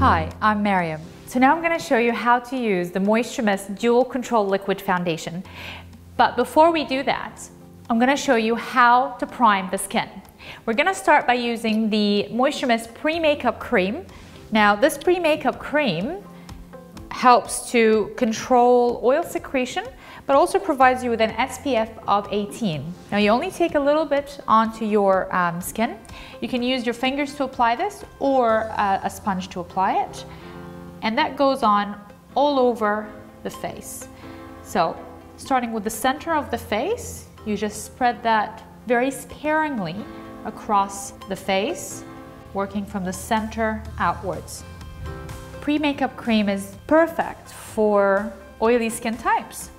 Hi, I'm Mariam. So now I'm going to show you how to use the Moisture Mist Dual Control Liquid Foundation. But before we do that, I'm going to show you how to prime the skin. We're going to start by using the Moisture Mist Pre-Makeup Cream. Now this pre-makeup cream helps to control oil secretion, but also provides you with an SPF of 18. Now you only take a little bit onto your skin. You can use your fingers to apply this or a sponge to apply it. And that goes on all over the face. So starting with the center of the face, you just spread that very sparingly across the face, working from the center outwards. Pre-makeup cream is perfect for oily skin types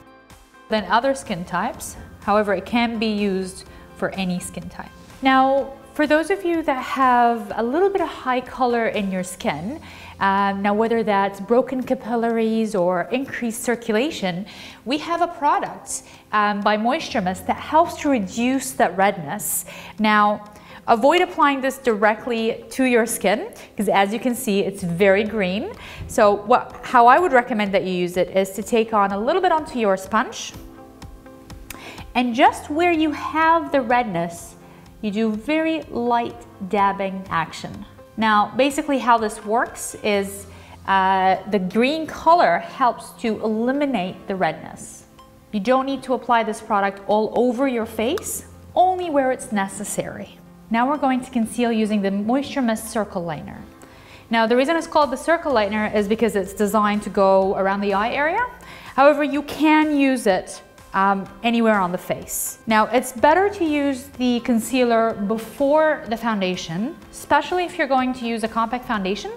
than other skin types. However, it can be used for any skin type. Now, for those of you that have a little bit of high color in your skin, now whether that's broken capillaries or increased circulation, we have a product by Moisture Mist that helps to reduce that redness. Now, avoid applying this directly to your skin because as you can see, it's very green. So how I would recommend that you use it is to take on a little bit onto your sponge, and just where you have the redness, you do very light dabbing action. Now, basically how this works is the green color helps to eliminate the redness. You don't need to apply this product all over your face, only where it's necessary. Now we're going to conceal using the Moisture Mist Circle Liner. Now the reason it's called the Circle Liner is because it's designed to go around the eye area. However, you can use it anywhere on the face. Now it's better to use the concealer before the foundation, especially if you're going to use a compact foundation,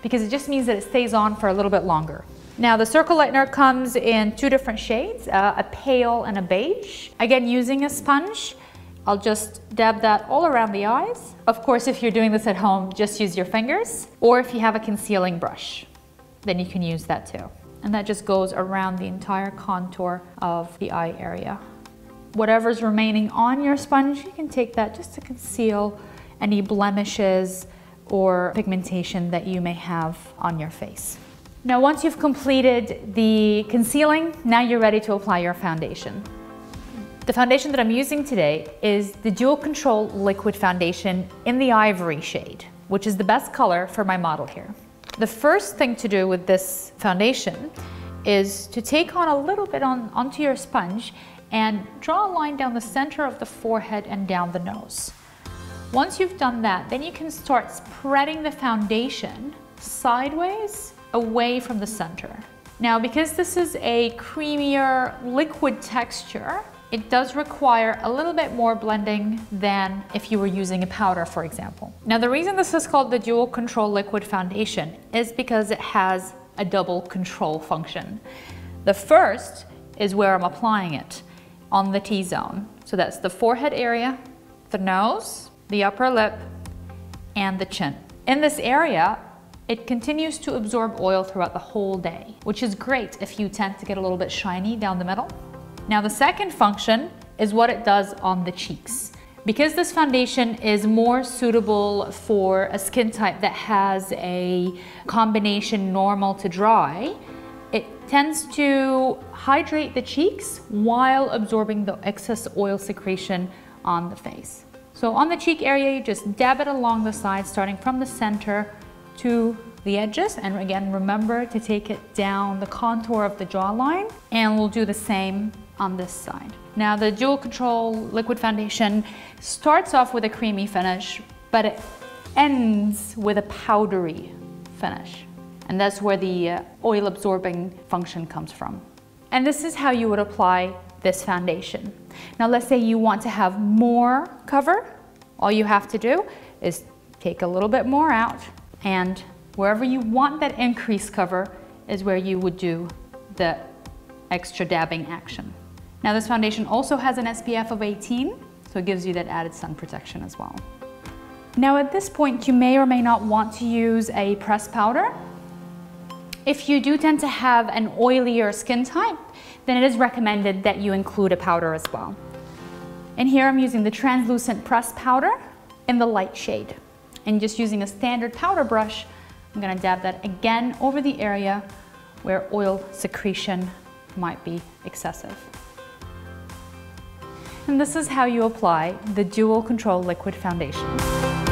because it just means that it stays on for a little bit longer. Now the Circle Lightener comes in two different shades, a pale and a beige. Again, using a sponge, I'll just dab that all around the eyes. Of course, if you're doing this at home, just use your fingers, or if you have a concealing brush, then you can use that too. And that just goes around the entire contour of the eye area. Whatever's remaining on your sponge, you can take that just to conceal any blemishes or pigmentation that you may have on your face. Now, once you've completed the concealing, now you're ready to apply your foundation. The foundation that I'm using today is the Dual Control Liquid Foundation in the ivory shade, which is the best color for my model here. The first thing to do with this foundation is to take on a little bit onto your sponge and draw a line down the center of the forehead and down the nose. Once you've done that, then you can start spreading the foundation sideways away from the center. Now, because this is a creamier liquid texture, it does require a little bit more blending than if you were using a powder, for example. Now, the reason this is called the Dual Control Liquid Foundation is because it has a double control function. The first is where I'm applying it, on the T-zone. So that's the forehead area, the nose, the upper lip, and the chin. In this area, it continues to absorb oil throughout the whole day, which is great if you tend to get a little bit shiny down the middle. Now the second function is what it does on the cheeks. Because this foundation is more suitable for a skin type that has a combination normal to dry, it tends to hydrate the cheeks while absorbing the excess oil secretion on the face. So on the cheek area, you just dab it along the side, starting from the center to the edges. And again, remember to take it down the contour of the jawline, and we'll do the same on this side. Now the Dual Control Liquid Foundation starts off with a creamy finish, but it ends with a powdery finish. And that's where the oil absorbing function comes from. And this is how you would apply this foundation. Now let's say you want to have more cover. All you have to do is take a little bit more out, and wherever you want that increased cover is where you would do the extra dabbing action. Now this foundation also has an SPF of 18, so it gives you that added sun protection as well. Now at this point, you may or may not want to use a pressed powder. If you do tend to have an oilier skin type, then it is recommended that you include a powder as well. And here I'm using the translucent pressed powder in the light shade. And just using a standard powder brush, I'm going to dab that again over the area where oil secretion might be excessive. And this is how you apply the Dual Control Liquid Foundation.